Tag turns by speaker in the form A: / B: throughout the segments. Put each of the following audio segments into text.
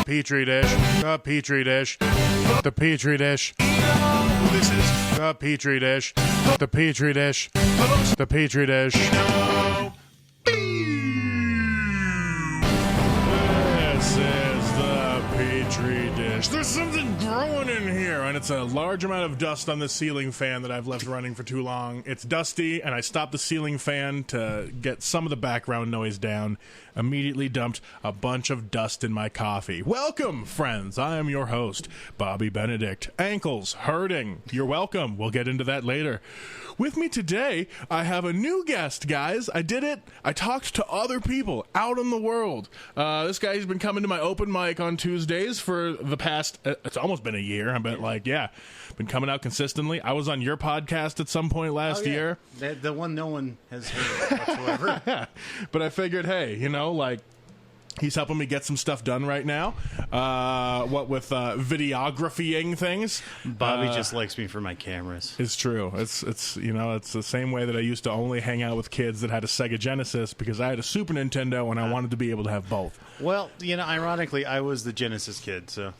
A: Petri dish, the Petri dish, the Petri dish.
B: This is
A: The Petri dish, the Petri dish, the Petri dish. This is the Petri dish. There's something growing in here, and it's a large amount of dust on the ceiling fan that I've left running for too long. It's dusty, and I stopped the ceiling fan to get some of the background noise down. Immediately dumped a bunch of dust in my coffee. Welcome, friends. I am your host, Bobby Benedict. Ankles hurting. You're welcome. We'll get into that later. With me today, I have a new guest, guys. I did it. I talked to other people out in the world. This guy's been coming to my open mic on Tuesdays for the past, it's almost been a year. But been coming out consistently. I was on your podcast at some point last year.
B: The one no one has heard whatsoever.
A: But I figured, hey, he's helping me get some stuff done right now. What with videographying things.
B: Bobby just likes me for my cameras.
A: It's true. It's the same way that I used to only hang out with kids that had a Sega Genesis because I had a Super Nintendo and I wanted to be able to have both.
B: Well, ironically, I was the Genesis kid, so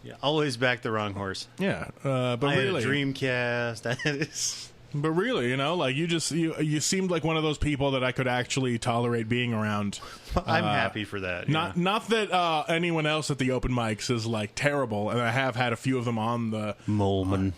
B: yeah, always back the wrong horse.
A: Yeah, but
B: I
A: really,
B: had a Dreamcast.
A: But really, you seemed like one of those people that I could actually tolerate being around.
B: I'm happy for that.
A: Not that anyone else at the open mics is like terrible, and I have had a few of them on the
B: Molman.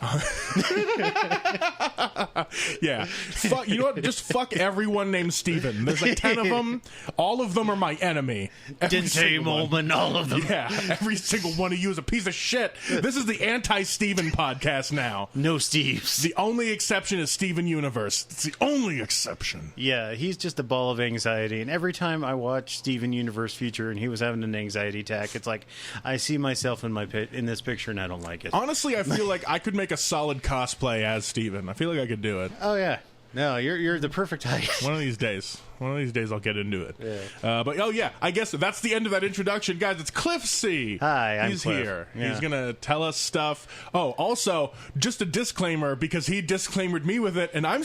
A: Yeah, fuck. You know what? Just fuck everyone named Steven. There's like 10 of them. All of them are my enemy.
B: Dinte Molman, all of them.
A: Yeah, every single one of you is a piece of shit. This is the anti-Steven podcast now.
B: No Steves.
A: The only exception is Steven Universe. It's the only exception.
B: Yeah, he's just a ball of anxiety. And every time I watch Steven Universe Future and he was having an anxiety attack, it's like I see myself in this picture and I don't like it.
A: Honestly, I feel like I could make a solid cosplay as Steven. I feel like I could do it.
B: Oh, yeah. No, you're the perfect height.
A: One of these days I'll get into it.
B: Yeah.
A: But I guess that's the end of that introduction, guys. It's Clif Seay.
B: Hi,
A: He's
B: Cliff.
A: here.
B: Yeah. He's
A: gonna tell us stuff. Oh, also, just a disclaimer because he disclaimered me with it, and I'm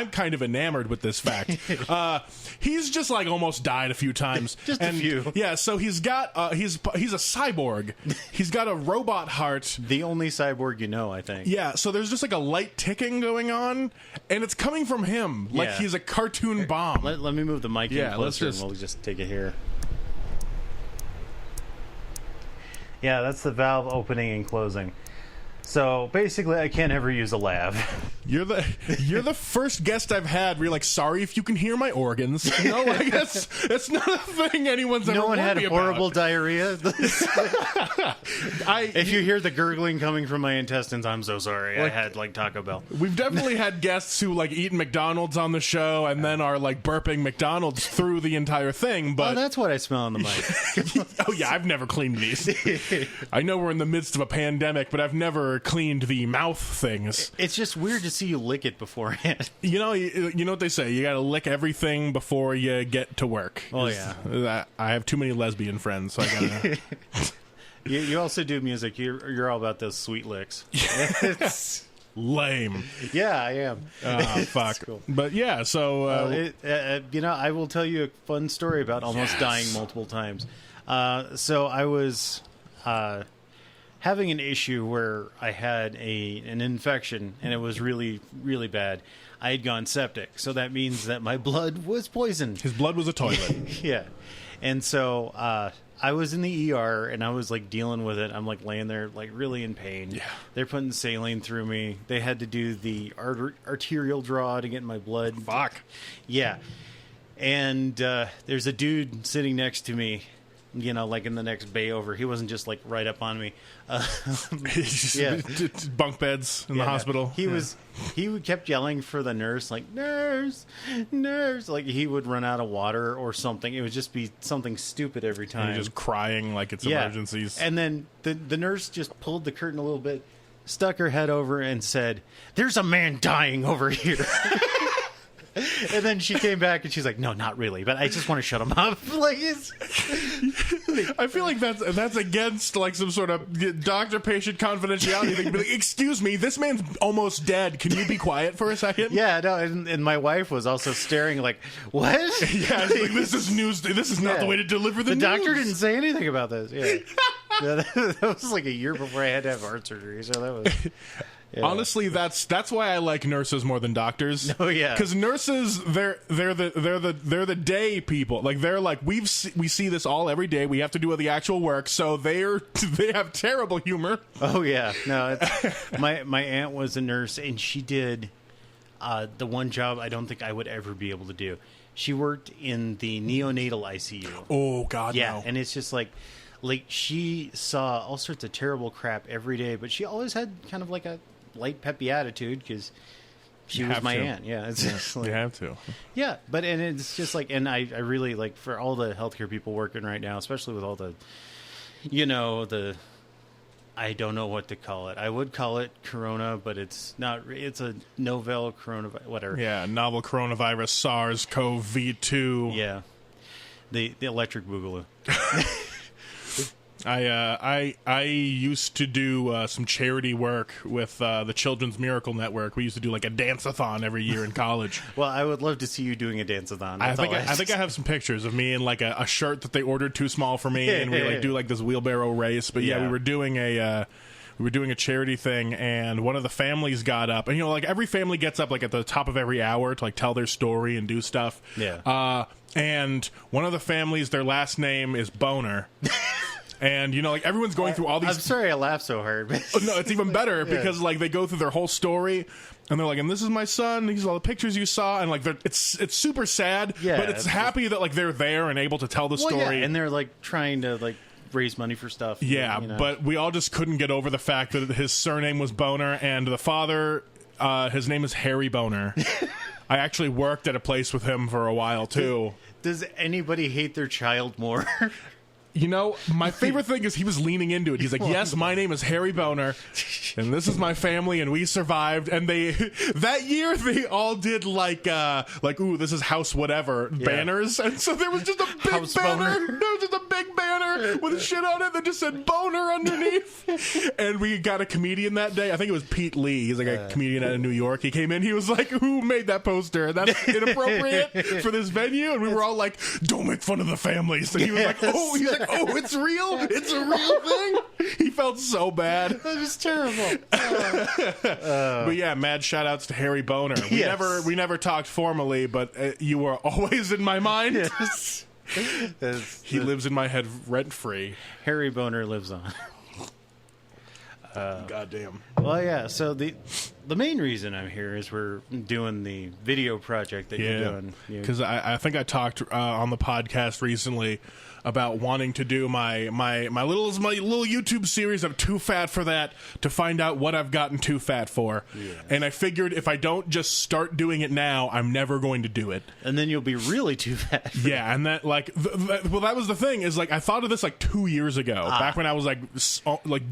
A: kind of enamored with this fact. He's just like almost died a few times.
B: Just a few.
A: Yeah. So he's got he's a cyborg. He's got a robot heart.
B: The only cyborg I think.
A: Yeah. So there's just like a light ticking going on, and it's coming from him like he's a cartoon bomb.
B: Let me move the mic in closer
A: and
B: we'll just take it here. Yeah, that's the valve opening and closing. So basically, I can't ever use a lav.
A: You're the first guest I've had where you're like, sorry if you can hear my organs. That's not a thing anyone's ever
B: No one had
A: warned me
B: horrible
A: about.
B: Diarrhea. If you hear the gurgling coming from my intestines, I'm so sorry. I had Taco Bell.
A: We've definitely had guests who eat McDonald's on the show and then are burping McDonald's through the entire thing. But
B: that's what I smell on the mic.
A: Oh yeah, I've never cleaned these. I know we're in the midst of a pandemic, but I've never cleaned the mouth things.
B: It's just weird to see you lick it beforehand.
A: You know what they say, you gotta lick everything before you get to work.
B: Oh yeah.
A: I have too many lesbian friends, so I gotta
B: you also do music. You're all about those sweet licks. It's
A: lame.
B: Yeah, I am.
A: Oh fuck.
B: Cool.
A: But yeah, so
B: I will tell you a fun story about almost dying multiple times. So I was having an issue where I had an infection, and it was really, really bad. I had gone septic, so that means that my blood was poisoned.
A: His blood was a toilet.
B: Yeah. And so I was in the ER, and I was dealing with it. I'm laying there really in pain.
A: Yeah.
B: They're putting saline through me. They had to do the arterial draw to get my blood.
A: Fuck.
B: Yeah. And there's a dude sitting next to me, in the next bay over. He wasn't just right up on me.
A: Yeah. Bunk beds in the hospital.
B: He kept yelling for the nurse, nurse, nurse. He would run out of water or something. It would just be something stupid every time.
A: And just crying like it's emergencies.
B: And then the nurse just pulled the curtain a little bit, stuck her head over and said, "There's a man dying over here." And then she came back and she's like, no, not really, but I just want to shut him up. Like,
A: I feel like that's against like some sort of doctor-patient confidentiality thing. Be like, excuse me, this man's almost dead. Can you be quiet for a second?
B: yeah, no, and my wife was also staring like, what?
A: Yeah, it's like, this is news. This is not the way to deliver the news.
B: The doctor didn't say anything about this. Yeah. Yeah, that was like a year before I had to have heart surgery, so that was... Yeah.
A: Honestly, that's why I like nurses more than doctors.
B: Oh yeah,
A: because nurses they're the day people. Like they're like we see this all every day. We have to do the actual work, so they have terrible humor.
B: Oh yeah, no. My aunt was a nurse, and she did the one job I don't think I would ever be able to do. She worked in the neonatal ICU.
A: Oh God,
B: yeah,
A: no.
B: And it's just like she saw all sorts of terrible crap every day, but she always had kind of like a light, peppy attitude because she was my aunt. Yeah, it's just like,
A: you have to.
B: Yeah, but and it's just like, and I really like for all the healthcare people working right now, especially with all the, the, I don't know what to call it. I would call it Corona, but it's not. It's a novel coronavirus, whatever.
A: Yeah, novel coronavirus, SARS-CoV-2.
B: Yeah, the electric boogaloo.
A: I used to do some charity work with the Children's Miracle Network. We used to do like a dance-a-thon every year in college.
B: Well, I would love to see you doing a dance-a-thon.
A: I think I have some pictures of me in like a shirt that they ordered too small for me, and we like do like this wheelbarrow race. But yeah, we were doing a charity thing, and one of the families got up, and like every family gets up like at the top of every hour to like tell their story and do stuff.
B: Yeah.
A: And one of the families, their last name is Boner. And, like, everyone's going through all these...
B: I'm sorry I laughed so hard.
A: No, it's even better because, like, they go through their whole story, and they're like, and this is my son, these are all the pictures you saw, and, like, it's super sad, but it's happy that, like, they're there and able to tell the story.
B: Yeah, and they're, like, trying to, like, raise money for stuff.
A: Yeah, but we all just couldn't get over the fact that his surname was Boner, and the father, his name is Harry Boner. I actually worked at a place with him for a while, too.
B: Does anybody hate their child more?
A: My favorite thing is he was leaning into it. He's like, yes, my name is Harry Boner, and this is my family, and we survived. And that year, they all did ooh, this is house whatever banners. And so there was just a big
B: house
A: banner.
B: boner.
A: There was just a big banner with shit on it that just said Boner underneath. And we got a comedian that day. I think it was Pete Lee. He's like a comedian out of New York. He came in. He was like, who made that poster? That's inappropriate for this venue. And we were all like, don't make fun of the families. And he was like, oh, it's real? It's a real thing? He felt so bad.
B: That was terrible.
A: But yeah, mad shout outs to Harry Boner. We never talked formally, but you were always in my mind.
B: Yes.
A: He lives in my head rent free.
B: Harry Boner lives on.
A: Goddamn.
B: Well, yeah. So the main reason I'm here is we're doing the video project that you're doing.
A: Because I think I talked on the podcast recently about wanting to do my little YouTube series of Too Fat for That to find out what I've gotten too fat for. Yes. And I figured if I don't just start doing it now, I'm never going to do it.
B: And then you'll be really too fat.
A: Yeah, and that that was the thing is like I thought of this like 2 years ago, back when I was like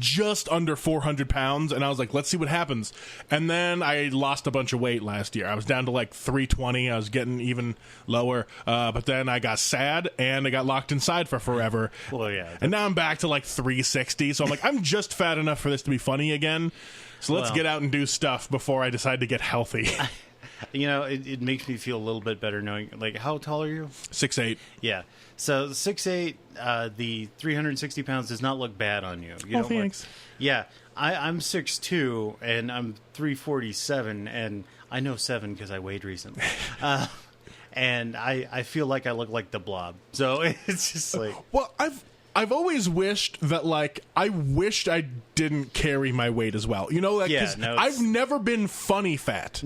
A: just under 400 pounds, and I was like, let's see what happens. And then I lost a bunch of weight last year. I was down to like 320. I was getting even lower, but then I got sad and I got locked inside for forever.
B: Well, yeah.
A: And now I'm back to like 360. So I'm like, I'm just fat enough for this to be funny again. So let's get out and do stuff before I decide to get healthy.
B: It makes me feel a little bit better knowing, like, how tall are you?
A: 6'8".
B: Yeah. So 6'8", the 360 pounds does not look bad on you.
A: Thanks.
B: Yeah. I'm 6'2", and I'm 347, and I know 7 because I weighed recently. And I feel like I look like the Blob. So it's just like...
A: Well, I've always wished that, like, I wished I didn't carry my weight as well. I've never been funny fat.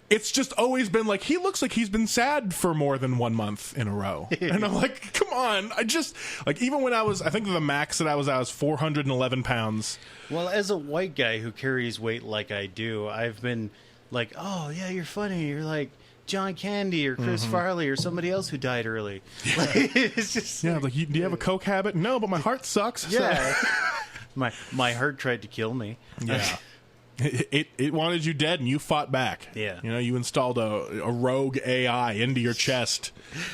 A: It's just always been like, he looks like he's been sad for more than 1 month in a row. And I'm like, come on. I just, like, even when I think the max that I was 411 pounds.
B: Well, as a white guy who carries weight like I do, I've been like, oh, yeah, you're funny. You're like John Candy or Chris Farley or somebody else who died early. It's just
A: do you have a coke habit? No, but my heart sucks.
B: Yeah. My heart tried to kill me.
A: Yeah. It wanted you dead, and you fought back.
B: Yeah.
A: You know, you installed a rogue AI into your chest.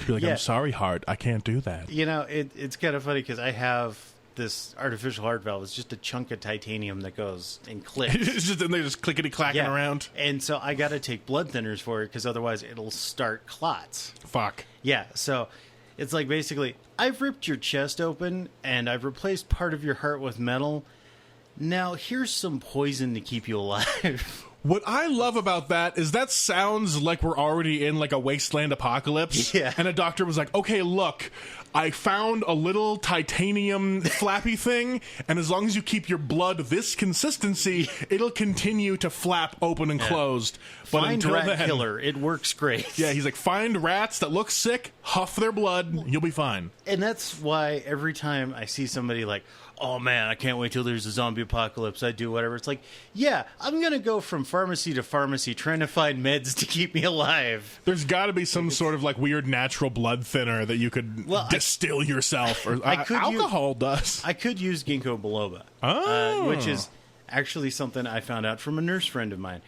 A: You're like,
B: Yeah.
A: I'm sorry, heart, I can't do that.
B: You know, it's kind of funny because I have this artificial heart valve. It's just a chunk of titanium that goes and clicks.
A: It's just, and they're just clickety-clacking around.
B: And so I got to take blood thinners for it because otherwise it'll start clots.
A: Fuck.
B: Yeah, so it's like basically, I've ripped your chest open and I've replaced part of your heart with metal. Now here's some poison to keep you alive.
A: What I love about that is that sounds like we're already in like a wasteland apocalypse.
B: Yeah.
A: And a doctor was like, okay, look, I found a little titanium flappy thing, and as long as you keep your blood this consistency, it'll continue to flap open and closed. But
B: Find
A: until
B: rat
A: then,
B: killer. It works great.
A: yeah, he's like, find rats that look sick, huff their blood, you'll be fine.
B: And that's why every time I see somebody like, oh man, I can't wait till there's a zombie apocalypse, I do whatever. It's like, yeah, I'm going to go from pharmacy to pharmacy trying to find meds to keep me alive.
A: There's got to be some sort of like weird natural blood thinner that you could distill yourself. Or alcohol does.
B: I could use ginkgo biloba, which is actually something I found out from a nurse friend of mine.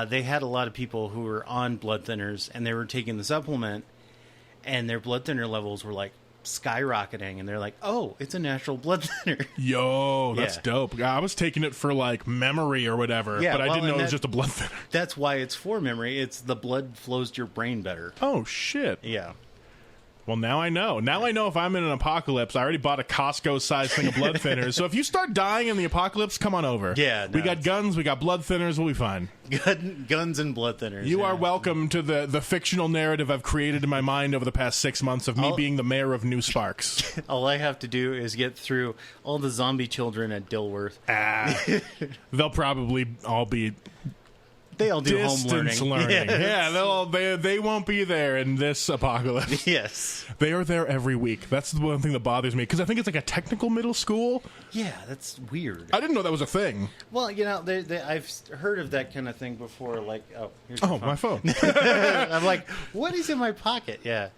B: They had a lot of people who were on blood thinners, and they were taking the supplement, and their blood thinner levels were like skyrocketing, and they're like, oh, it's a natural blood thinner.
A: Yo, that's dope. I was taking it for like memory or whatever, but I didn't know it was just a blood thinner.
B: That's why it's for memory. It's the blood flows to your brain better.
A: Oh shit.
B: Yeah.
A: Well, now I know. Now I know if I'm in an apocalypse, I already bought a Costco-sized thing of blood thinners. So if you start dying in the apocalypse, come on over.
B: Yeah,
A: we got guns, we got blood thinners, we'll be fine.
B: Guns and blood thinners.
A: You are welcome to the fictional narrative I've created in my mind over the past 6 months of me being the mayor of New Sparks.
B: All I have to do is get through all the zombie children at Dilworth.
A: They'll probably all be...
B: They all do home learning.
A: Yeah, they won't be there in this apocalypse.
B: Yes.
A: They are there every week. That's the one thing that bothers me, because I think it's like a technical middle school.
B: Yeah, that's weird.
A: I didn't know that was a thing.
B: Well, you know, I've heard of that kind of thing before. Like, here's your phone.
A: My phone.
B: I'm like, what is in my pocket? Yeah.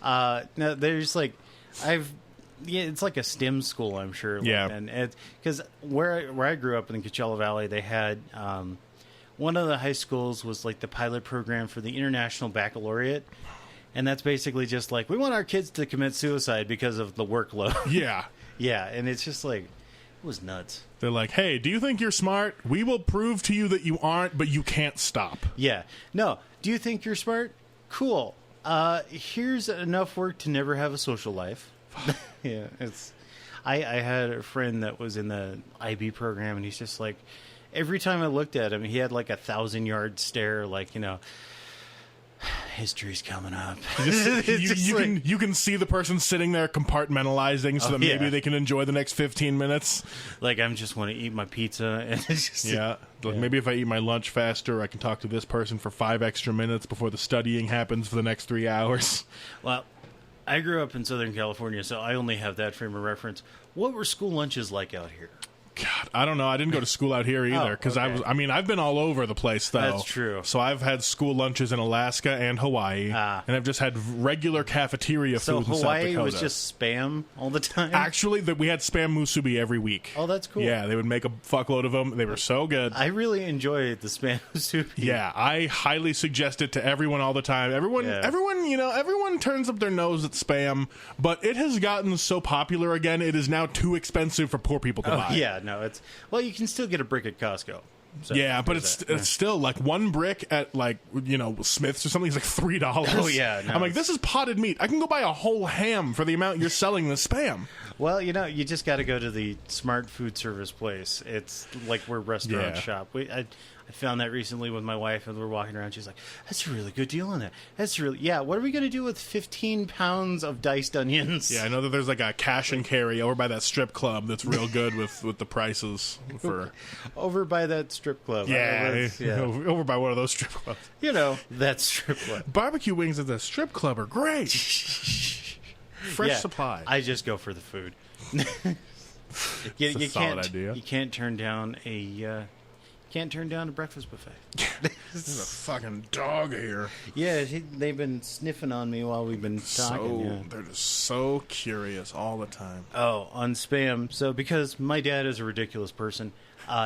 B: No, there's like, it's like a STEM school, I'm sure.
A: Yeah.
B: And because where I grew up in the Coachella Valley, they had one of the high schools was like the pilot program for the International Baccalaureate. And that's basically just like, we want our kids to commit suicide because of the workload.
A: Yeah.
B: Yeah. And it's just like, it was nuts.
A: They're like, hey, do you think you're smart? We will prove to you that you aren't, but you can't stop.
B: Yeah. No. Do you think you're smart? Cool. Here's enough work to never have a social life. Yeah. I had a friend that was in the IB program, and he's just like, every time I looked at him, he had like 1,000-yard stare, like, you know, history's coming up.
A: You can see the person sitting there compartmentalizing so that maybe they can enjoy the next 15 minutes.
B: Like, I just want to eat my pizza. And it's just,
A: Maybe if I eat my lunch faster, I can talk to this person for 5 extra minutes before the studying happens for the next 3 hours.
B: Well, I grew up in Southern California, so I only have that frame of reference. What were school lunches like out here?
A: God, I don't know. I didn't go to school out here either because I've been all over the place though.
B: That's true.
A: So I've had school lunches in Alaska and Hawaii, and I've just had regular cafeteria food in South Dakota. So
B: Hawaii was just Spam all the time?
A: Actually, we had Spam musubi every week.
B: Oh, that's cool.
A: Yeah, they would make a fuckload of them. They were so good.
B: I really enjoy the Spam musubi.
A: Yeah, I highly suggest it to everyone all the time. Everyone turns up their nose at Spam, but it has gotten so popular again, it is now too expensive for poor people to buy.
B: Yeah. No, you can still get a brick at Costco. So
A: yeah, but it's still like one brick at like Smith's or something is like $3.
B: Oh yeah, no,
A: I'm like, this is potted meat. I can go buy a whole ham for the amount you're selling the Spam.
B: Well, you just got to go to the smart food service place. It's like where restaurants shop. I found that recently with my wife, and we're walking around. She's like, "That's a really good deal on that. That's really What are we going to do with 15 pounds of diced onions?"
A: Yeah, I know that there's like a cash and carry over by that strip club that's real good with the prices for
B: over by that strip club.
A: Yeah, over by one of those strip clubs.
B: That strip club.
A: Barbecue wings at the strip club are great. Fresh supply.
B: I just go for the food.
A: Solid idea.
B: You can't turn down can't turn down a breakfast buffet.
A: There's a fucking dog here.
B: Yeah, they've been sniffing on me while we've been talking.
A: They're just so curious all the time.
B: Oh, on spam. So because my dad is a ridiculous person,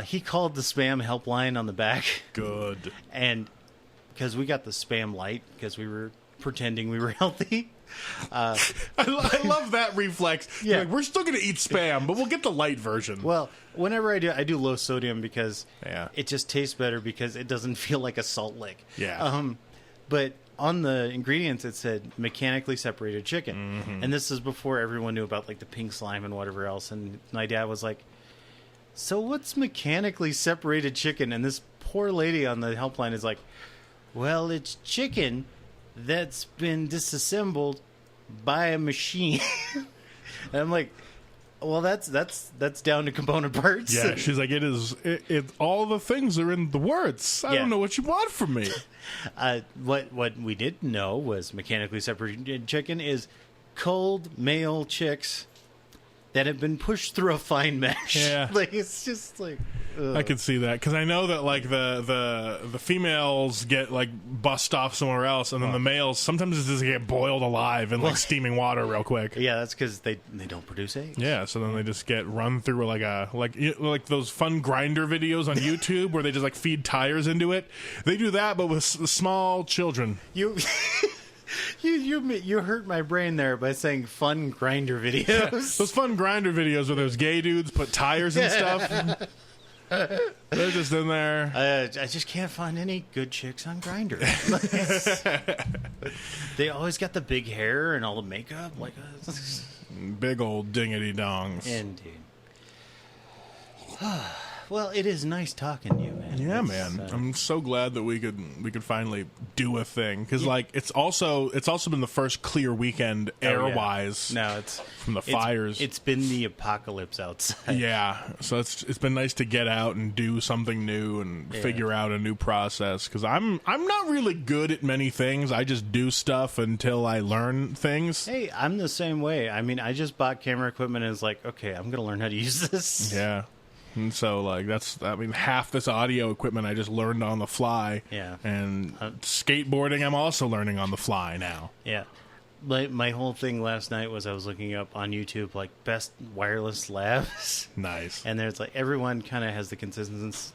B: he called the spam helpline on the back.
A: Good.
B: And because we got the spam light because we were pretending we were healthy.
A: I love that reflex.
B: Yeah.
A: Like, we're still going to eat spam, but we'll get the light version.
B: Well, whenever I do low sodium because
A: Yeah.
B: it just tastes better because it doesn't feel like a salt lick.
A: Yeah.
B: But on the ingredients, it said mechanically separated chicken.
A: Mm-hmm.
B: And this is before everyone knew about like the pink slime and whatever else. And my dad was like, so what's mechanically separated chicken? And this poor lady on the helpline is like, well, it's chicken that's been disassembled by a machine. And I'm like, well, that's down to component parts.
A: Yeah, she's like, it all the things are in the words. I don't know what you want from me.
B: What we didn't know was mechanically separated chicken is cold male chicks that have been pushed through a fine mesh.
A: Yeah.
B: Like, it's just like... ugh.
A: I could see that because I know that like the females get like bust off somewhere else, and then the males sometimes just get boiled alive in like steaming water real quick.
B: Yeah, that's because they don't produce eggs.
A: Yeah, so then they just get run through like those fun grinder videos on YouTube where they just like feed tires into it. They do that, but with small children.
B: You hurt my brain there by saying fun grinder videos.
A: Those fun grinder videos where those gay dudes put tires and stuff. They're just in there.
B: I just can't find any good chicks on Grindr. They always got the big hair and all the makeup, like
A: Big old dingity dongs.
B: indeed. Well, it is nice talking to you, man.
A: Yeah,
B: It's,
A: man. I'm so glad that we could finally do a thing because like it's also been the first clear weekend air wise.
B: No, it's
A: from the fires.
B: It's been the apocalypse outside.
A: Yeah, so it's been nice to get out and do something new and figure out a new process because I'm not really good at many things. I just do stuff until I learn things.
B: Hey, I'm the same way. I mean, I just bought camera equipment and it's like, okay, I'm gonna learn how to use this.
A: Yeah. And so, like, half this audio equipment I just learned on the fly.
B: Yeah.
A: And skateboarding, I'm also learning on the fly now.
B: Yeah. My whole thing last night was I was looking up on YouTube, like, best wireless labs.
A: Nice.
B: And there's, like, everyone kind of has the consensus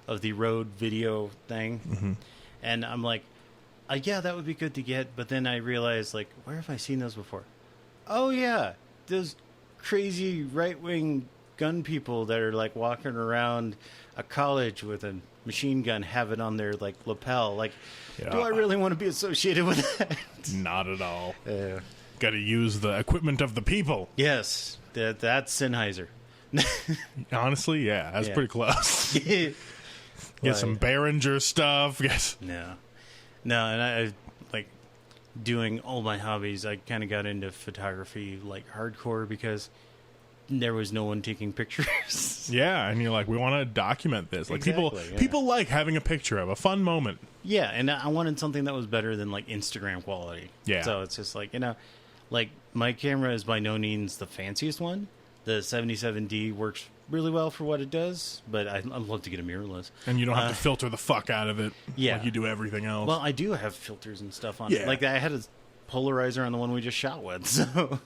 B: of the Rode video thing.
A: Mm-hmm.
B: And I'm like, yeah, that would be good to get. But then I realized, like, where have I seen those before? Oh, yeah. Those crazy right-wing gun people that are like walking around a college with a machine gun have it on their like lapel. Like, do I really want to be associated with that?
A: Not at all. Got to use the equipment of the people.
B: Yes, that's Sennheiser.
A: Honestly, yeah, that's pretty close. Get some Behringer stuff. Yes.
B: No, and I like doing all my hobbies. I kind of got into photography like hardcore because there was no one taking pictures.
A: Yeah, and you're like, we want to document this. Like
B: Exactly,
A: people like having a picture of a fun moment.
B: Yeah, and I wanted something that was better than like Instagram quality.
A: Yeah.
B: So it's just like, like my camera is by no means the fanciest one. The 77D works really well for what it does, but I'd love to get a mirrorless.
A: And you don't have to filter the fuck out of it like you do everything else.
B: Well, I do have filters and stuff on it. Like I had a polarizer on the one we just shot with, so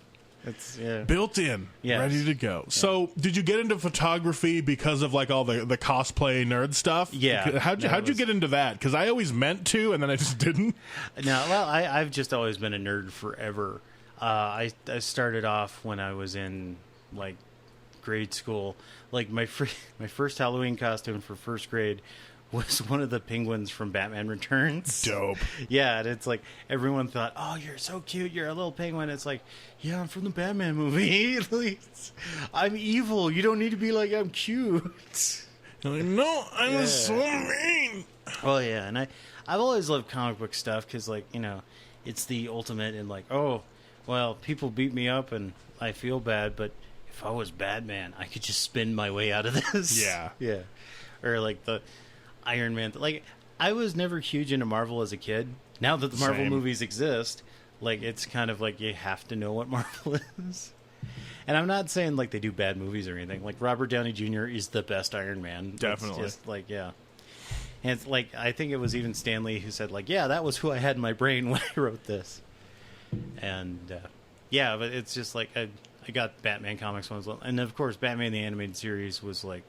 B: it's
A: built in, ready to go. Yeah. So, did you get into photography because of like all the cosplay nerd stuff?
B: Yeah.
A: How'd you get into that? Because I always meant to, and then I just didn't.
B: No, well, I've just always been a nerd forever. I started off when I was in like grade school. Like my first Halloween costume for first grade was one of the penguins from Batman Returns.
A: Dope.
B: Yeah, and it's like everyone thought, "Oh, you're so cute. You're a little penguin." It's like, yeah, I'm from the Batman movie. I'm evil. You don't need to be like I'm cute.
A: Like, no, I was so mean.
B: Oh yeah, and I've always loved comic book stuff because it's the ultimate in like, oh, well, people beat me up and I feel bad, but if I was Batman, I could just spin my way out of this.
A: Yeah.
B: Yeah. Or like the Iron Man. Like, I was never huge into Marvel as a kid. Now that the Marvel movies exist, like, it's kind of like you have to know what Marvel is. And I'm not saying like they do bad movies or anything. Like Robert Downey Jr. is the best Iron Man.
A: Definitely.
B: It's just like, yeah. And it's like, I think it was even Stan Lee who said like, yeah, that was who I had in my brain when I wrote this. And yeah, but it's just like I got Batman comics ones, and of course Batman the Animated Series was like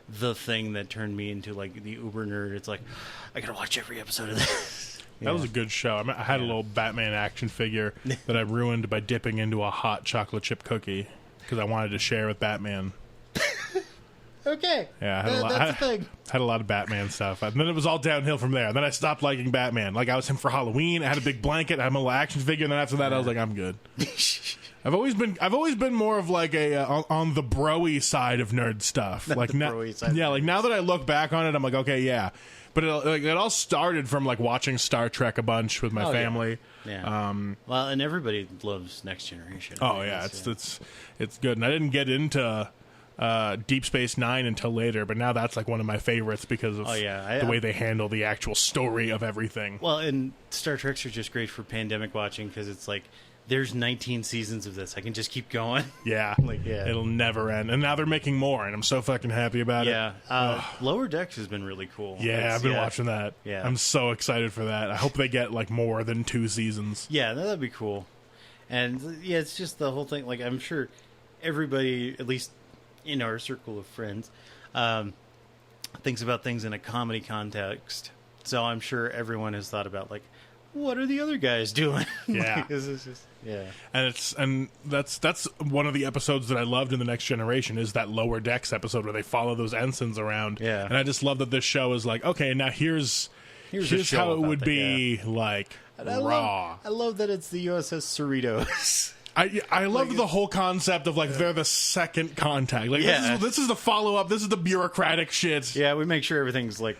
B: the thing that turned me into like the uber nerd. It's like I gotta watch every episode of this.
A: That was a good show. I had a little Batman action figure that I ruined by dipping into a hot chocolate chip cookie because I wanted to share with Batman.
B: Okay.
A: Yeah,
B: that's the thing.
A: Had a lot of Batman stuff. And then it was all downhill from there. Then I stopped liking Batman. Like, I was him for Halloween. I had a big blanket. I had my little action figure. And then after that, I was like, I'm good. I've always been more of like a on the bro-y side of nerd stuff. Like now, like now that I look back on it, I'm like, okay, yeah. But it all started from like watching Star Trek a bunch with my family.
B: Yeah. Well, and everybody loves Next Generation.
A: Oh yeah, it's good. And I didn't get into Deep Space Nine until later, but now that's like one of my favorites because of the way they handle the actual story of everything.
B: Well, and Star Treks are just great for pandemic watching because it's like there's 19 seasons of this. I can just keep going.
A: Yeah, it'll never end. And now they're making more, and I'm so fucking happy about it.
B: Yeah, Lower Decks has been really cool.
A: Yeah, I've been watching that.
B: Yeah,
A: I'm so excited for that. I hope they get like more than 2 seasons.
B: Yeah, that'd be cool. And yeah, it's just the whole thing. Like, I'm sure everybody, at least in our circle of friends, thinks about things in a comedy context. So I'm sure everyone has thought about like, what are the other guys doing?
A: Yeah,
B: it's just,
A: and that's one of the episodes that I loved in The Next Generation is that Lower Decks episode where they follow those ensigns around.
B: Yeah,
A: and I just love that this show is like, okay, now here's how it would be like raw.
B: I love that it's the USS Cerritos.
A: I love the whole concept of like they're the second contact. Like this is the follow up. This is the bureaucratic shit.
B: Yeah, we make sure everything's like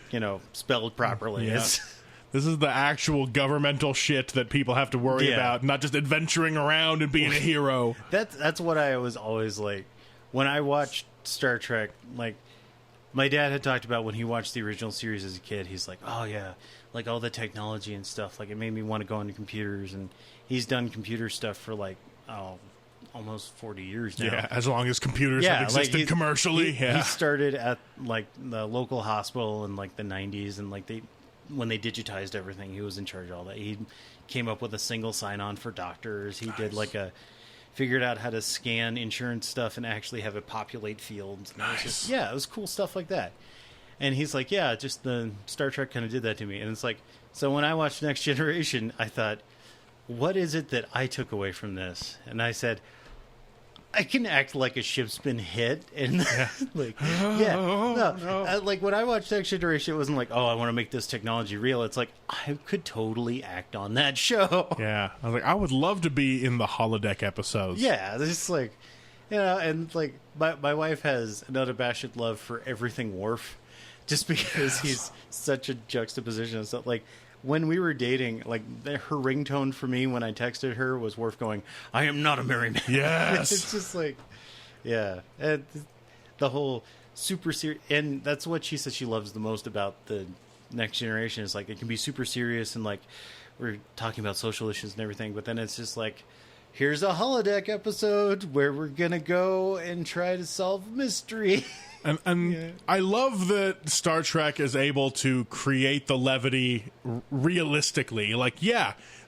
B: spelled properly.
A: Yeah. This is the actual governmental shit that people have to worry about, not just adventuring around and being a hero.
B: That's what I was always like when I watched Star Trek. Like my dad had talked about when he watched the original series as a kid. He's like, oh yeah, like all the technology and stuff. Like it made me want to go into computers, and he's done computer stuff for like almost 40 years now.
A: Yeah, as long as computers have existed commercially.
B: He started at like the local hospital in like the 90s, and like when they digitized everything, he was in charge of all that. He came up with a single sign-on for doctors. He did like figured out how to scan insurance stuff and actually have it populate fields. And it was cool stuff like that. And he's like, yeah, just the Star Trek kind of did that to me. And it's like, so when I watched Next Generation, I thought, what is it that I took away from this? And I said, I can act like a ship's been hit, and like, like when I watched Next Generation, it wasn't like, oh, I want to make this technology real. It's like I could totally act on that show.
A: Yeah, I was like, I would love to be in the holodeck episodes.
B: Yeah, it's like, and like my wife has an unabashed love for everything Worf, just because he's such a juxtaposition of stuff. Like when we were dating, like her ringtone for me when I texted her was Worf going, "I am not a married man."
A: Yes.
B: It's just like, yeah. And the whole super serious, and that's what she says she loves the most about the Next Generation is like it can be super serious and like we're talking about social issues and everything, but then it's just like, here's a holodeck episode where we're gonna go and try to solve a mystery.
A: And I love that Star Trek is able to create the levity realistically. Like,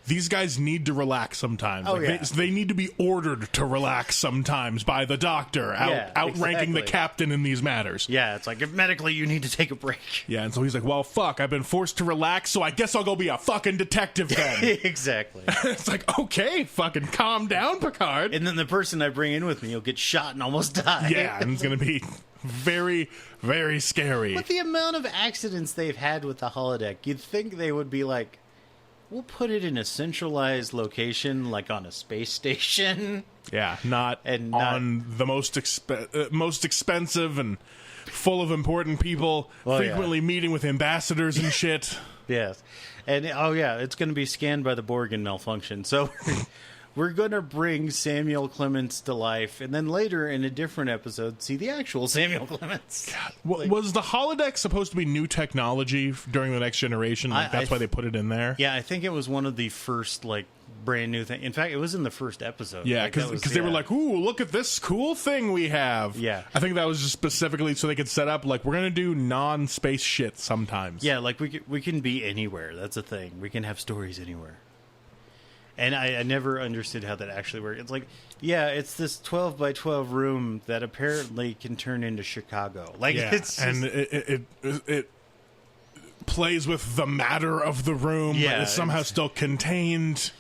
A: these guys need to relax sometimes. They need to be ordered to relax sometimes by the doctor, outranking the captain in these matters.
B: Yeah, it's like, if medically you need to take a break.
A: Yeah, and so he's like, well, fuck, I've been forced to relax, so I guess I'll go be a fucking detective then.
B: Exactly.
A: It's like, okay, fucking calm down, Picard.
B: And then the person I bring in with me will get shot and almost die.
A: Yeah, and it's going to be very, very scary.
B: With the amount of accidents they've had with the holodeck, you'd think they would be like, we'll put it in a centralized location, like on a space station.
A: Yeah, not on the most expensive and full of important people, frequently meeting with ambassadors and shit.
B: Yes. And, it's going to be scanned by the Borg and malfunction. So we're going to bring Samuel Clemens to life, and then later in a different episode, see the actual Samuel Clemens.
A: God. Was the holodeck supposed to be new technology during the Next Generation? Like, that's why they put it in there?
B: Yeah, I think it was one of the first, like, brand new thing. In fact, it was in the first episode.
A: Yeah, because they were like, ooh, look at this cool thing we have.
B: Yeah.
A: I think that was just specifically so they could set up, like, we're going to do non-space shit sometimes.
B: Yeah, like, we can be anywhere. That's a thing. We can have stories anywhere. And I never understood how that actually worked. It's like, yeah, it's this 12 by 12 room that apparently can turn into Chicago. Like,
A: yeah.
B: it's just...
A: And it plays with the matter of the room, but it's somehow still contained.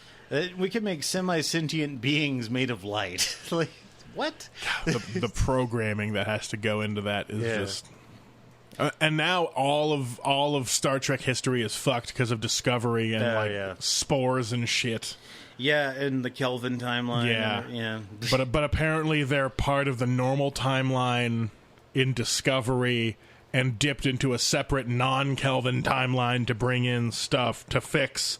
B: We can make semi-sentient beings made of light. Like, what?
A: The programming that has to go into that is just... and now all of Star Trek history is fucked because of Discovery and spores and shit.
B: Yeah, and the Kelvin timeline.
A: Yeah. But apparently they're part of the normal timeline in Discovery and dipped into a separate non-Kelvin timeline to bring in stuff to fix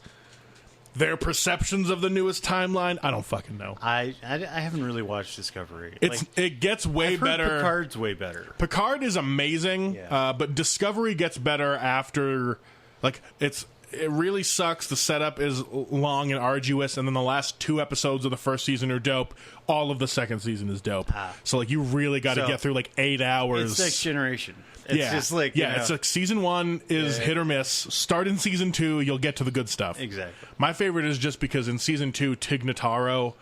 A: their perceptions of the newest timeline. I don't fucking know.
B: I haven't really watched Discovery.
A: It gets way better.
B: Picard's way better.
A: Picard is amazing, but Discovery gets better after. Like, it really sucks. The setup is long and arduous, and then the last 2 episodes of the first season are dope. All of the second season is dope. So, like, you really got to get through, like, 8 hours.
B: It's Next Generation. It's just like,
A: it's like season 1 is hit or miss. Start in season 2, you'll get to the good stuff.
B: Exactly.
A: My favorite is just because in season 2, Tig Notaro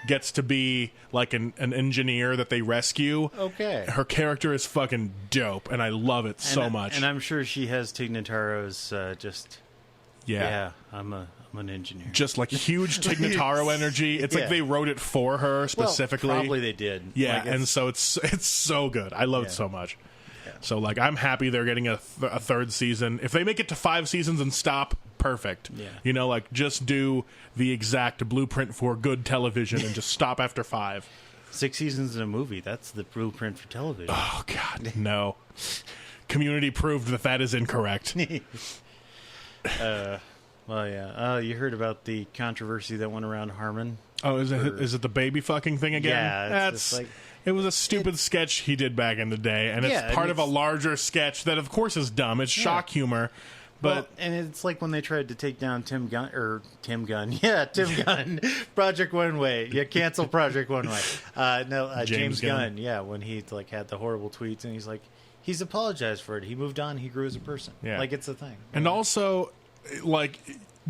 A: gets to be like an engineer that they rescue.
B: Okay.
A: Her character is fucking dope, and I love it so much.
B: And I'm sure she has Tig Notaro's just... Yeah, I'm an engineer.
A: Just like huge Tig Notaro energy. It's like they wrote it for her specifically.
B: Well, probably they did.
A: Yeah, like and so it's so good. I love it so much. So, like, I'm happy they're getting a third season. If they make it to 5 seasons and stop, perfect. Yeah. You know, like, just do the exact blueprint for good television and just stop after 5.
B: 6 seasons in a movie, that's the blueprint for television.
A: Oh, God, no. Community proved that is incorrect.
B: Well, yeah. You heard about the controversy that went around Harmon?
A: Oh, is it the baby fucking thing again?
B: Yeah, it's like...
A: It was a stupid sketch he did back in the day, and it's part of a larger sketch that, of course, is dumb. It's shock humor. But
B: and it's like when they tried to take down Tim Gunn. Yeah, Tim Gunn. Project One Way. Yeah, cancel Project One Way. James Gunn. Yeah, when he like had the horrible tweets, and he's like, he's apologized for it. He moved on. He grew as a person. Yeah, like it's a thing.
A: And also, like,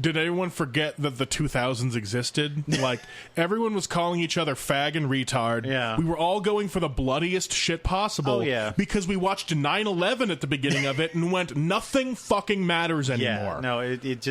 A: did anyone forget that the 2000s existed? Like, everyone was calling each other fag and retard.
B: Yeah.
A: We were all going for the bloodiest shit possible.
B: Oh, yeah.
A: Because we watched 9/11 at the beginning of it and went, nothing fucking matters anymore.
B: Yeah, no, it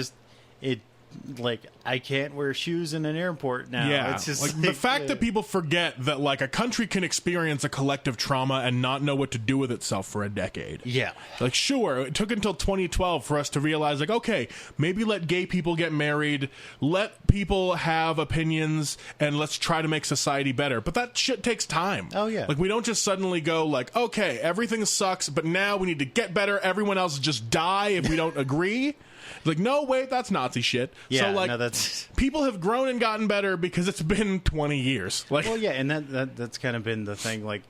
B: like, I can't wear shoes in an airport now.
A: Yeah,
B: it's just
A: like the fact that people forget that, like, a country can experience a collective trauma and not know what to do with itself for a decade.
B: Yeah.
A: Like, sure, it took until 2012 for us to realize, like, okay, maybe let gay people get married, let people have opinions, and let's try to make society better. But that shit takes time.
B: Oh, yeah.
A: Like, we don't just suddenly go, like, okay, everything sucks, but now we need to get better. Everyone else just die if we don't agree. Like, no, wait, that's Nazi shit.
B: Yeah,
A: so, like,
B: no, that's...
A: people have grown and gotten better because it's been 20 years. Like,
B: well, yeah, and that's kind of been the thing. Like,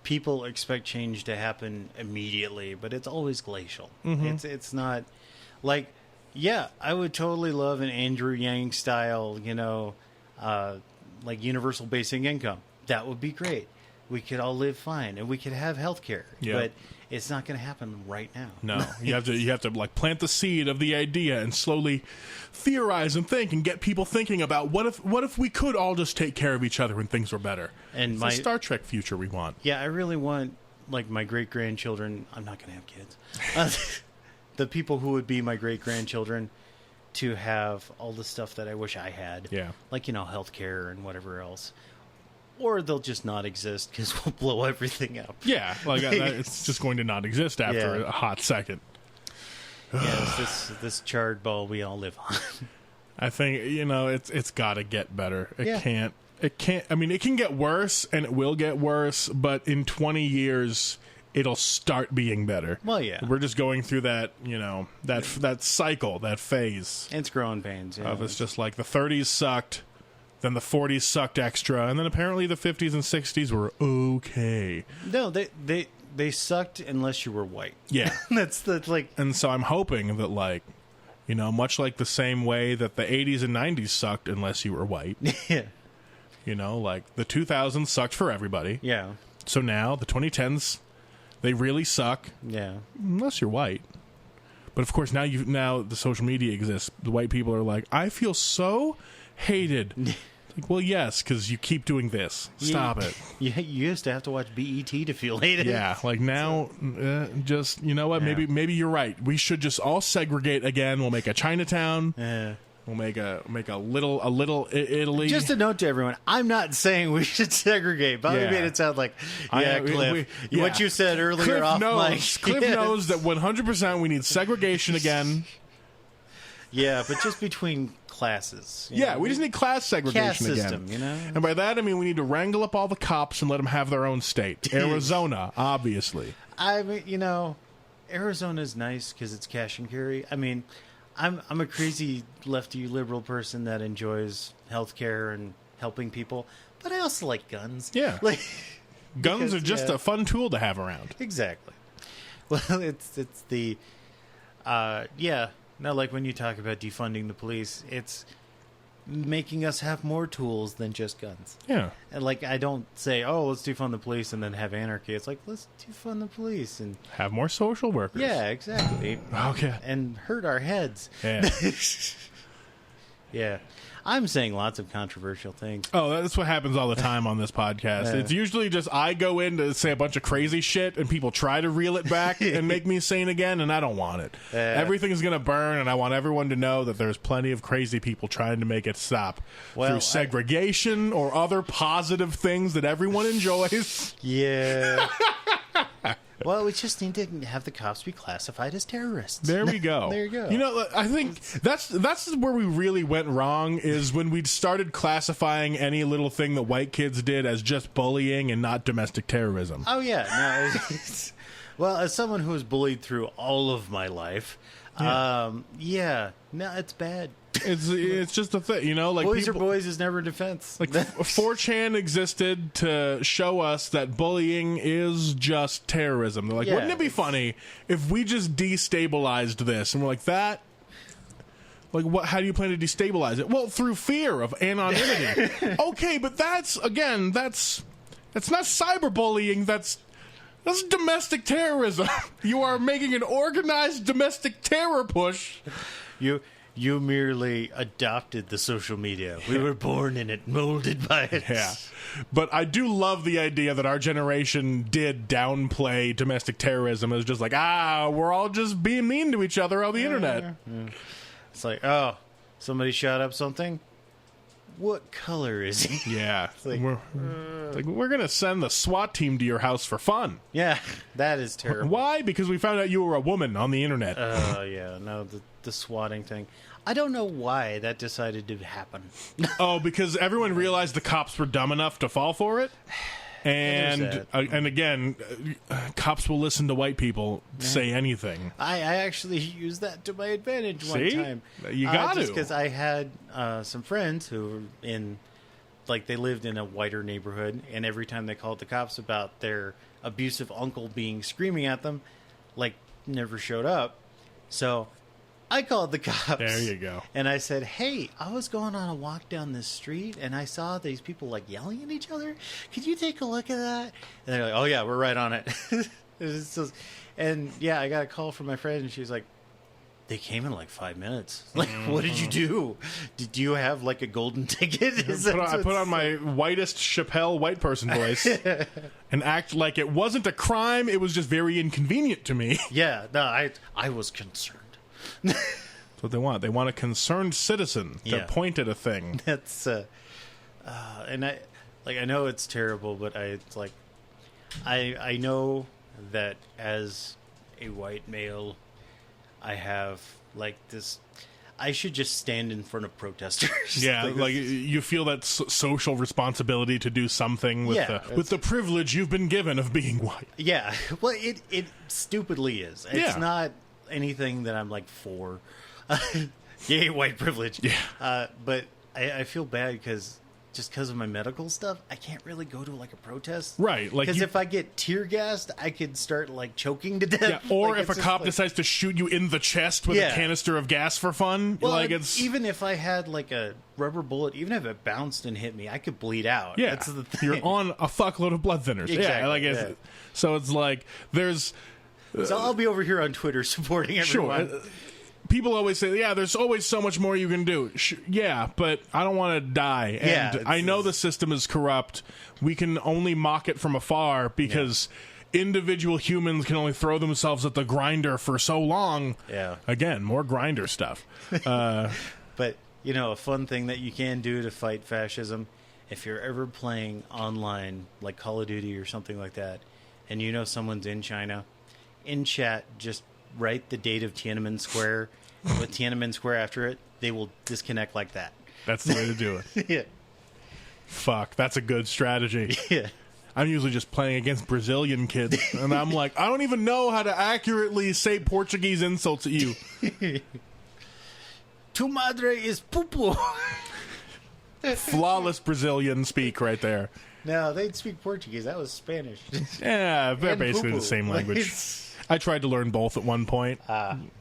B: people expect change to happen immediately, but it's always glacial. Mm-hmm. It's not like, yeah, I would totally love an Andrew Yang style, like universal basic income. That would be great. We could all live fine, and we could have health care.
A: Yeah.
B: But it's not going to happen right now.
A: No, you have to like plant the seed of the idea and slowly theorize and think and get people thinking about what if we could all just take care of each other and things were better. And it's the Star Trek future we want.
B: Yeah, I really want, like, my great grandchildren. I'm not going to have kids. The people who would be my great grandchildren to have all the stuff that I wish I had.
A: Yeah,
B: like, health care and whatever else. Or they'll just not exist because we'll blow everything up.
A: Yeah, like it's just going to not exist after a hot second.
B: Yeah, it's this charred ball we all live on.
A: I think it's got to get better. It can't. I mean, it can get worse, and it will get worse. But in 20 years, it'll start being better.
B: Well, yeah,
A: we're just going through that. That cycle, that phase.
B: It's growing pains. Yeah.
A: Of it's just like the 30s sucked. Then the 40s sucked extra, and then apparently the 50s and 60s were okay.
B: No, they sucked unless you were white.
A: Yeah.
B: That's the, like...
A: And so I'm hoping that, like, you know, much like the same way that the 80s and 90s sucked unless you were white.
B: Yeah.
A: You know, like, the 2000s sucked for everybody.
B: Yeah.
A: So now, the 2010s, they really suck.
B: Yeah.
A: Unless you're white. But, of course, now the social media exists. The white people are like, I feel so hated. Like, well, yes, because you keep doing this. Stop it.
B: Yeah, you used to have to watch BET to feel hated.
A: Yeah, like now, just, you know what?
B: Yeah.
A: Maybe you're right. We should just all segregate again. We'll make a Chinatown.
B: Yeah.
A: We'll make a little Italy.
B: Just a note to everyone: I'm not saying we should segregate. Bobby made it sound like, Cliff, what you said earlier
A: Cliff
B: off mic.
A: Cliff knows that 100% we need segregation again.
B: Yeah, but just between classes.
A: Yeah, we just need class segregation
B: caste system,
A: again.
B: you know?
A: And by that, I mean we need to wrangle up all the cops and let them have their own state. Arizona, obviously.
B: I mean, you know, Arizona's nice because it's cash and carry. I mean, I'm a crazy lefty liberal person that enjoys healthcare and helping people, but I also like guns.
A: Yeah.
B: Like,
A: Guns are just a fun tool to have around.
B: Exactly. Well, it's the Now, like when you talk about defunding the police, it's making us have more tools than just guns.
A: Yeah.
B: And like, I don't say, oh, let's defund the police and then have anarchy. It's like, let's defund the police and
A: have more social workers.
B: Yeah, exactly.
A: Okay.
B: And hurt our heads.
A: Yeah.
B: Yeah. I'm saying lots of controversial things.
A: Oh, that's what happens all the time on this podcast. It's usually just I go in to say a bunch of crazy shit, and people try to reel it back and make me sane again, and I don't want it. Everything's going to burn, and I want everyone to know that there's plenty of crazy people trying to make it stop through segregation or other positive things that everyone enjoys.
B: Yeah. Well, we just need to have the cops be classified as terrorists.
A: There we go.
B: There you go.
A: You know, I think that's where we really went wrong, is when we started classifying any little thing that white kids did as just bullying and not domestic terrorism.
B: Oh, yeah. No, well, as someone who was bullied through all of my life, no, it's bad.
A: It's just a thing, you know. Like
B: boys are boys is never defense.
A: Like 4chan existed to show us that bullying is just terrorism. They're like, wouldn't it be funny if we just destabilized this? And we're like, that. Like, what? How do you plan to destabilize it? Well, through fear of anonymity. Okay, but that's not cyberbullying. That's domestic terrorism. You are making an organized domestic terror push.
B: You merely adopted the social media. We were born in it, molded by it.
A: Yeah. But I do love the idea that our generation did downplay domestic terrorism as just like, we're all just being mean to each other on the internet.
B: Yeah. It's like, oh, somebody shot up something? What color is he?
A: Yeah. We're going to send the SWAT team to your house for fun.
B: Yeah, that is terrible.
A: Why? Because we found out you were a woman on the internet.
B: Yeah. No, the swatting thing. I don't know why that decided to happen.
A: Oh, because everyone realized the cops were dumb enough to fall for it? And again, cops will listen to white people say anything.
B: I actually used that to my advantage one time.
A: You got to.
B: Just because I had some friends who were they lived in a whiter neighborhood, and every time they called the cops about their abusive uncle being screaming at them, never showed up. So I called the cops.
A: There you go.
B: And I said, hey, I was going on a walk down this street, and I saw these people, yelling at each other. Could you take a look at that? And they're like, oh, yeah, we're right on it. I got a call from my friend, and she was like, they came in 5 minutes. What did you do? Did you have, a golden ticket?
A: I put on my whitest Chappelle white person voice and act like it wasn't a crime. It was just very inconvenient to me.
B: Yeah, no, I was concerned.
A: That's what they want. They want a concerned citizen to point at a thing.
B: That's and I know it's terrible, but I know that as a white male, I have this. I should just stand in front of protesters.
A: Yeah, you feel that social responsibility to do something with the privilege you've been given of being white.
B: Yeah, well, it stupidly is. It's not anything that I'm for. Yay, white privilege.
A: Yeah.
B: But I feel bad because just because of my medical stuff, I can't really go to like a protest.
A: Right. Like,
B: because if I get tear gassed, I could start like choking to death.
A: Yeah, or
B: like,
A: if a cop decides to shoot you in the chest with a canister of gas for fun,
B: well,
A: like it's
B: even if I had like a rubber bullet, even if it bounced and hit me, I could bleed out.
A: Yeah,
B: that's the thing.
A: You're on a fuckload of blood thinners.
B: Exactly,
A: yeah, like so it's like there's.
B: So I'll be over here on Twitter supporting everyone.
A: Sure. People always say, yeah, there's always so much more you can do. Yeah, but I don't want to die. And I know the system is corrupt. We can only mock it from afar because individual humans can only throw themselves at the grinder for so long.
B: Yeah.
A: Again, more grinder stuff.
B: But, you know, a fun thing that you can do to fight fascism, if you're ever playing online, like Call of Duty or something like that, and you know someone's in China, in chat, just write the date of Tiananmen Square with Tiananmen Square after it. They will disconnect like that.
A: That's the way to do it.
B: Yeah.
A: Fuck, that's a good strategy.
B: Yeah.
A: I'm usually just playing against Brazilian kids, and I'm like, I don't even know how to accurately say Portuguese insults at you.
B: Tu madre is pupu.
A: Flawless Brazilian speak right there.
B: No, they'd speak Portuguese. That was Spanish.
A: Yeah, they're
B: And
A: basically
B: poo-poo.
A: the same language. I tried to learn both at one point.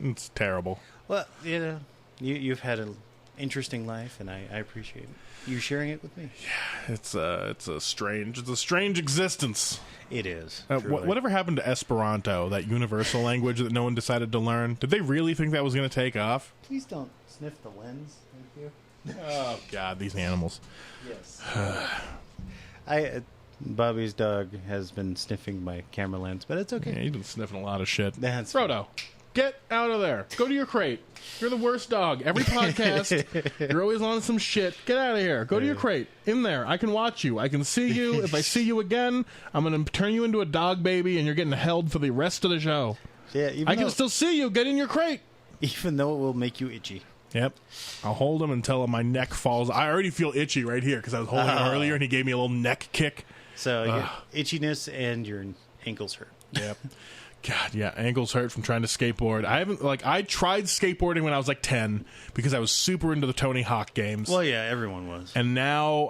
A: It's terrible.
B: Well, you know, you've had an interesting life, and I appreciate you sharing it with me.
A: Yeah, it's a strange existence.
B: It is.
A: Whatever happened to Esperanto, that universal language that no one decided to learn? Did they really think that was going to take off?
B: Please don't sniff the lens. Thank you.
A: Oh God, these animals.
B: Yes. Bobby's dog has been sniffing my camera lens, but it's okay.
A: Yeah, he's been sniffing a lot of shit.
B: That's
A: Frodo, get out of there. Go to your crate. You're the worst dog. Every podcast, you're always on some shit. Get out of here. Go to your crate. In there. I can watch you. I can see you. If I see you again, I'm going to turn you into a dog baby, and you're getting held for the rest of the show.
B: Yeah,
A: I can still see you. Get in your crate.
B: Even though it will make you itchy.
A: Yep. I'll hold him until my neck falls. I already feel itchy right here because I was holding him earlier, and he gave me a little neck kick.
B: So your itchiness and your ankles hurt.
A: Yep. God, yeah, ankles hurt from trying to skateboard. I tried skateboarding when I was like 10 because I was super into the Tony Hawk games.
B: Well, yeah, everyone was.
A: And now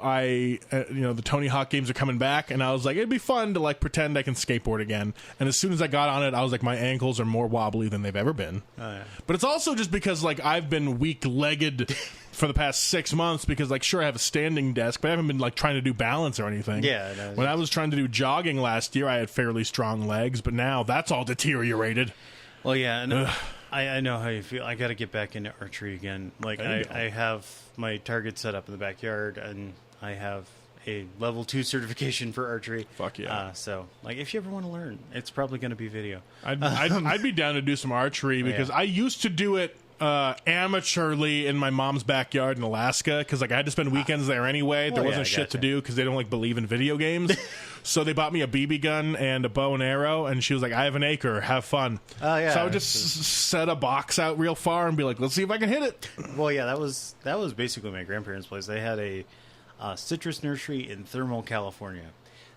A: the Tony Hawk games are coming back, and I was like, it'd be fun to like pretend I can skateboard again. And as soon as I got on it, I was like, my ankles are more wobbly than they've ever been.
B: Oh, yeah.
A: But it's also just because like I've been weak-legged for the past 6 months because like sure I have a standing desk, but I haven't been like trying to do balance or anything.
B: Yeah. No,
A: when I was trying to do jogging last year, I had fairly strong legs, but now that's all deteriorated.
B: Well, yeah, no, I know how you feel. I got to get back into archery again. Like I have my target set up in the backyard, and I have a level 2 certification for archery.
A: Fuck yeah!
B: So like, if you ever want to learn, it's probably going to be video.
A: I'd be down to do some archery because I used to do it amateurly in my mom's backyard in Alaska because like I had to spend weekends there anyway. There wasn't shit to do because they don't like believe in video games. So they bought me a BB gun and a bow and arrow, and she was like, I have an acre, have fun.
B: Oh yeah.
A: So I would just set a box out real far and be like, let's see if I can hit it.
B: Well, yeah, that was basically my grandparents' place. They had a citrus nursery in Thermal, California.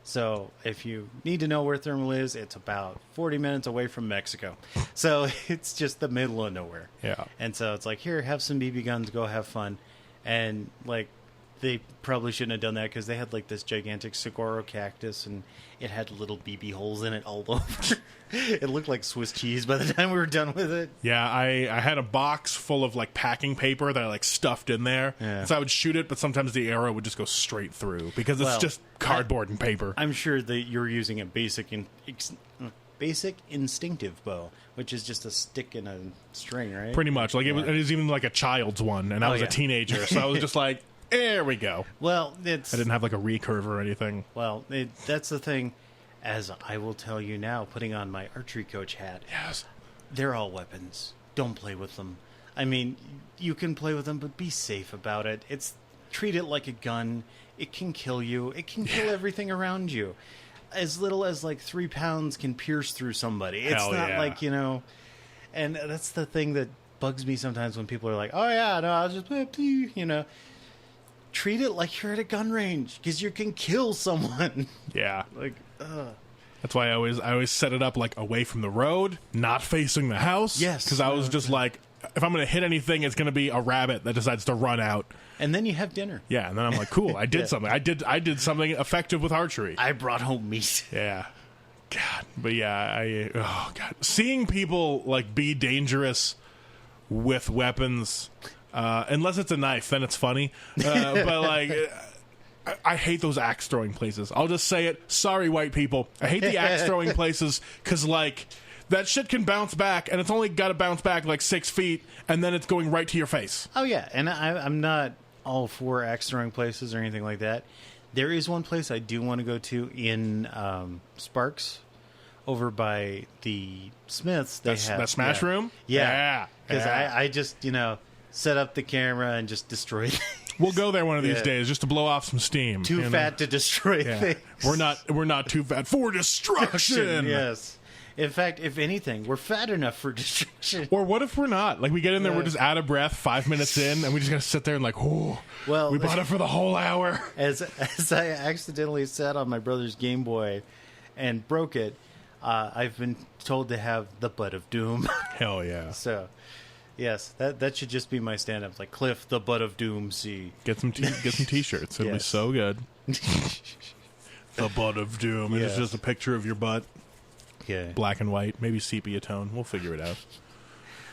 B: So if you need to know where Thermal is, it's about 40 minutes away from Mexico. So it's just the middle of nowhere.
A: Yeah.
B: And so it's like, here, have some BB guns, go have fun. And like, they probably shouldn't have done that because they had like this gigantic saguaro cactus and it had little BB holes in it all over. It looked like Swiss cheese by the time we were done with it.
A: Yeah, I had a box full of like packing paper that I like stuffed in there.
B: Yeah.
A: So I would shoot it, but sometimes the arrow would just go straight through because it's just cardboard and paper.
B: I'm sure that you're using a basic instinctive bow, which is just a stick and a string, right?
A: Pretty much. Like it was even like a child's one, and I was a teenager, so I was just like, there we go.
B: Well,
A: I didn't have like a recurve or anything.
B: Well, that's the thing. As I will tell you now, putting on my archery coach hat,
A: yes,
B: they're all weapons. Don't play with them. I mean, you can play with them, but be safe about it. Treat it like a gun. It can kill you. It can kill everything around you. As little as like 3 pounds can pierce through somebody. It's not like, and that's the thing that bugs me sometimes when people are like, oh yeah, no, I'll just, treat it like you're at a gun range because you can kill someone.
A: Yeah.
B: Like,
A: that's why I always set it up like away from the road, not facing the house.
B: Yes.
A: Because I was just like, if I'm going to hit anything, it's going to be a rabbit that decides to run out.
B: And then you have dinner.
A: Yeah, and then I'm like, cool, I did
B: Yeah.
A: something. I did something effective with archery.
B: I brought home meat.
A: Yeah. God. But yeah, oh God. Seeing people like be dangerous with weapons, unless it's a knife, then it's funny. But like I hate those axe throwing places. I'll just say it. Sorry, white people. I hate the axe throwing places because like that shit can bounce back, and it's only got to bounce back like 6 feet, and then it's going right to your face.
B: Oh yeah, and I'm not all for axe throwing places or anything like that. There is one place I do want to go to in Sparks, over by the Smiths. They have
A: that Smash Room.
B: Yeah, because
A: yeah.
B: I just set up the camera and just destroy things.
A: We'll go there one of these days just to blow off some steam.
B: Too fat to destroy things.
A: We're not too fat for destruction.
B: Yes. In fact, if anything, we're fat enough for destruction.
A: Or what if we're not? Like we get in there, we're just out of breath 5 minutes in, and we just gotta sit there and like, oh,
B: well,
A: we bought it for the whole hour.
B: As I accidentally sat on my brother's Game Boy and broke it, I've been told to have the butt of doom.
A: Hell yeah.
B: So, yes, that should just be my stand-up. Like Cliff, the butt of doom. See,
A: get some t-shirts. It'll be so good. The butt of doom. Yes. It's just a picture of your butt.
B: Yeah.
A: Black and white, maybe sepia tone. We'll figure it out.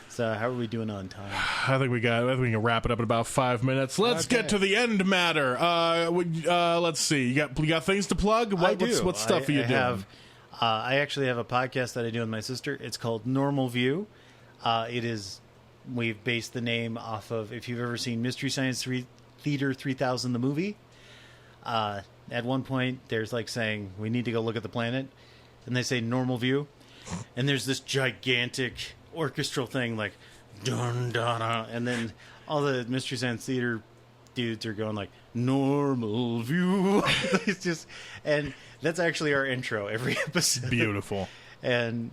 B: So how are we doing on time?
A: I think we can wrap it up in about 5 minutes. Let's get to the end matter. Let's see. You got things to plug? What stuff are you doing?
B: I actually have a podcast that I do with my sister. It's called Normal View. We've based the name off of, if you've ever seen Mystery Science Theater 3000, the movie. At one point, there's like saying, we need to go look at the planet. And they say normal view. And there's this gigantic orchestral thing like, dun, dun, dun. And then all the Mystery Science Theater dudes are going like, normal view. It's just, and that's actually our intro every episode.
A: Beautiful.
B: And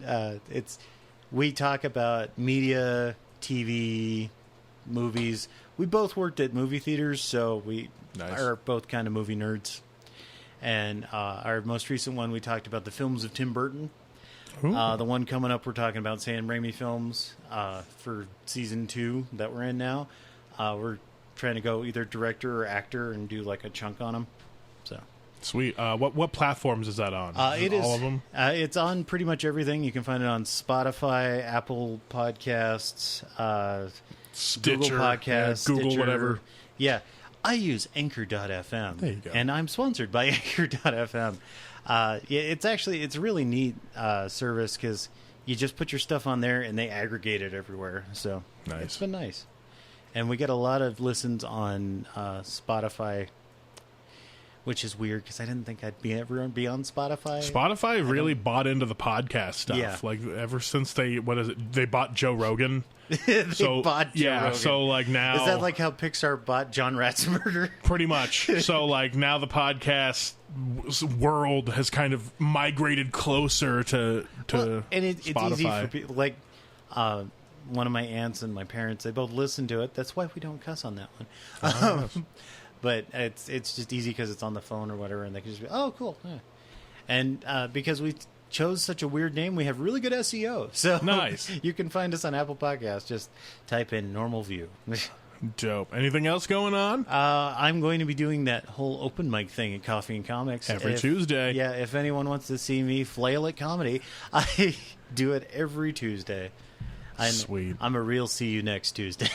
B: we talk about media, TV, movies. We both worked at movie theaters, so we are both kind of movie nerds. And our most recent one, we talked about the films of Tim Burton. The one coming up, we're talking about Sam Raimi films for season 2 that we're in now. We're trying to go either director or actor and do like a chunk on them. So
A: sweet. What platforms is that on? All of them?
B: It's on pretty much everything. You can find it on Spotify, Apple Podcasts,
A: Stitcher,
B: Google Podcasts,
A: Google,
B: Stitcher,
A: whatever.
B: Yeah. I use Anchor.fm.
A: There you go.
B: And I'm sponsored by Anchor.fm. It's a really neat service because you just put your stuff on there and they aggregate it everywhere. So It's been nice. And we get a lot of listens on Spotify, which is weird because I didn't think I'd ever be on Spotify.
A: Spotify really bought into the podcast stuff.
B: Yeah.
A: Like ever since they bought Joe Rogan.
B: Bought Joe Rogan.
A: So like now,
B: is that like how Pixar bought John Ratzenberger?
A: Pretty much. So like now the podcast world has kind of migrated closer to
B: and it's
A: Spotify.
B: easy for people. Like one of my aunts and my parents, they both listen to it. That's why we don't cuss on that one. But it's just easy because it's on the phone or whatever, and they can just be, oh, cool. Yeah. And because we chose such a weird name, we have really good SEO. So
A: nice.
B: You can find us on Apple Podcasts. Just type in Normal View.
A: Dope. Anything else going on?
B: I'm going to be doing that whole open mic thing at Coffee and Comics
A: every Tuesday.
B: Yeah, if anyone wants to see me flail at comedy, I do it every Tuesday.
A: Sweet.
B: I'm a real see you next Tuesday.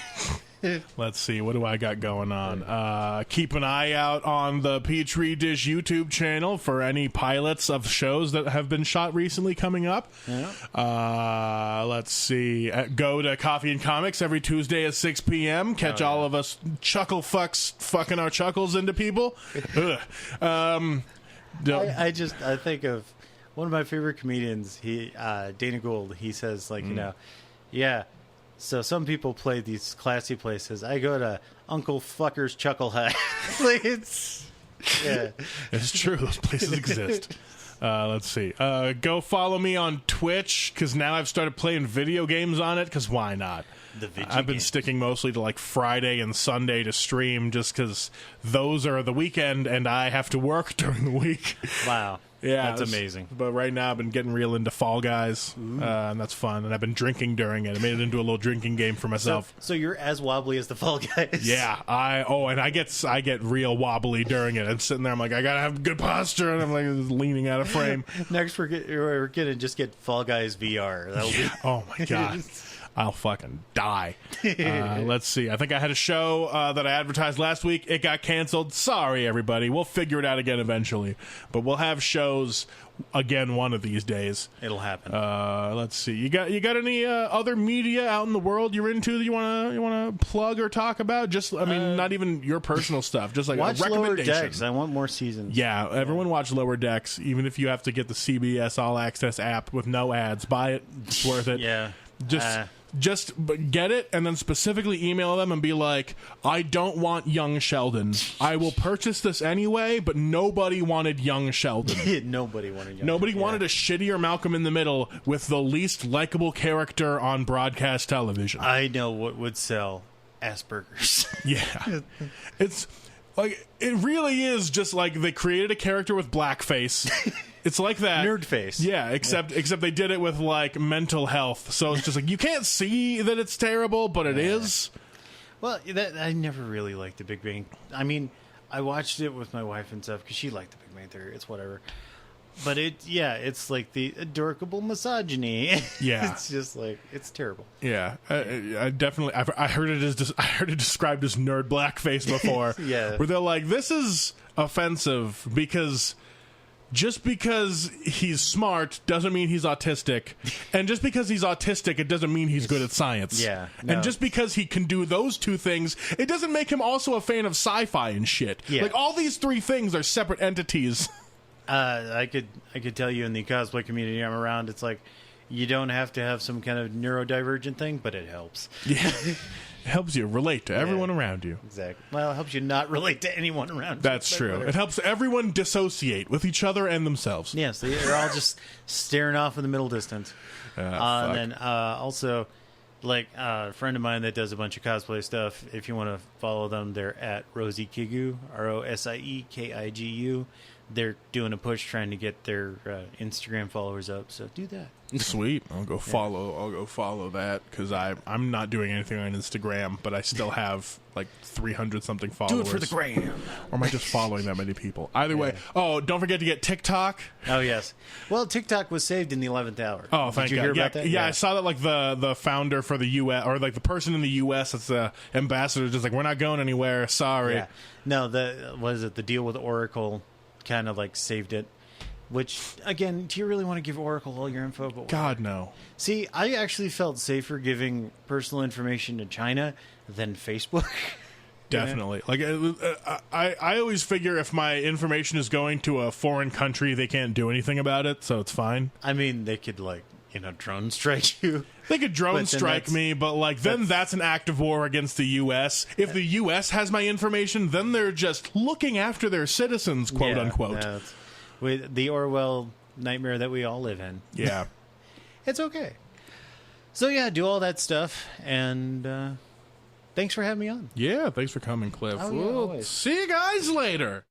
A: Let's see. What do I got going on? Keep an eye out on the Petri Dish YouTube channel for any pilots of shows that have been shot recently coming up.
B: Yeah.
A: Let's see. Go to Coffee and Comics every Tuesday at 6 p.m. Catch all of us chuckle fucks fucking our chuckles into people.
B: I think of one of my favorite comedians, Dana Gould. He says, like, yeah, so some people play these classy places. I go to Uncle Fucker's Chuckle Hut. It's
A: true. Those places exist. Let's see. Go follow me on Twitch, because now I've started playing video games on it, because why not? I've been sticking mostly to like Friday and Sunday to stream, just because those are the weekend and I have to work during the week.
B: Wow.
A: Yeah,
B: That's amazing.
A: But right now I've been getting real into Fall Guys, and that's fun. And I've been drinking during it. I made it into a little drinking game for myself.
B: So you're as wobbly as the Fall Guys.
A: Yeah, and I get real wobbly during it. I'm sitting there, I'm like, I gotta have good posture, and I'm like leaning out of frame.
B: Next, we're gonna just get Fall Guys VR. That'll be.
A: Oh my god. I'll fucking die. Let's see. I think I had a show that I advertised last week. It got canceled. Sorry, everybody. We'll figure it out again eventually. But we'll have shows again one of these days.
B: It'll happen.
A: Let's see. You got any other media out in the world you're into that you wanna plug or talk about? Just not even your personal stuff. Just like
B: watch
A: a recommendation.
B: Lower Decks. I want more seasons.
A: Yeah, everyone watch Lower Decks. Even if you have to get the CBS All Access app with no ads, buy it. It's worth it.
B: Yeah.
A: Just get it and then specifically email them and be like, I don't want young Sheldon. I will purchase this anyway, but nobody wanted young Sheldon.
B: Nobody wanted young
A: Nobody wanted a shittier Malcolm in the Middle with the least likable character on broadcast television.
B: I know what would sell. Asperger's.
A: Yeah. It's like, it really is just like they created a character with blackface. It's like that.
B: Nerd face.
A: Yeah, except they did it with like mental health. So it's just like you can't see that it's terrible, but it is.
B: Well, I never really liked The Big Bang. I mean, I watched it with my wife and stuff because she liked The Big Bang Theory. It's whatever. But it's like the adorable misogyny.
A: Yeah,
B: it's just like it's terrible.
A: Yeah, I definitely. I heard it described as nerd blackface before.
B: Yeah,
A: where they're like, this is offensive because. Just because he's smart doesn't mean he's autistic. And just because he's autistic, it doesn't mean he's good at science.
B: Yeah. No.
A: And just because he can do those two things, it doesn't make him also a fan of sci-fi and shit.
B: Yeah.
A: Like, all these three things are separate entities.
B: I could tell you in the cosplay community I'm around, it's like, you don't have to have some kind of neurodivergent thing, but it helps.
A: Yeah. It helps you relate to everyone around you.
B: Exactly. Well, it helps you not relate to anyone around you.
A: That's true.
B: Whatever.
A: It helps everyone dissociate with each other and themselves.
B: Yes, they're all just staring off in the middle distance. And then also, like a friend of mine that does a bunch of cosplay stuff, if you want to follow them, they're at Rosie Kigu, RosieKigu. They're doing a push trying to get their Instagram followers up, so do that.
A: Sweet. I'll go follow that because I'm not doing anything on Instagram, but I still have like 300 something followers.
B: Do it for the gram.
A: Or am I just following that many people? Either way. Oh, don't forget to get TikTok.
B: Oh yes. Well, TikTok was saved in the 11th hour.
A: Oh, thank
B: Did you
A: God.
B: hear about that?
A: Yeah, I saw that. Like the founder for the U.S. or like the person in the U.S. that's the ambassador, just like, we're not going anywhere. Sorry.
B: Yeah. No, the deal with Oracle kind of like saved it. Which, again, do you really want to give Oracle all your info? But
A: God, no.
B: See, I actually felt safer giving personal information to China than Facebook.
A: Definitely. Like, I always figure if my information is going to a foreign country, they can't do anything about it, so it's fine.
B: I mean, they could, like, drone strike you.
A: They could drone strike me, but like then that's an act of war against the U.S. If the U.S. has my information, then they're just looking after their citizens, quote unquote.
B: With the Orwell nightmare that we all live in.
A: Yeah.
B: It's okay. So yeah, do all that stuff, and thanks for having me on.
A: Yeah, thanks for coming, Cliff.
B: Oh, yeah,
A: we'll
B: always.
A: see you guys later.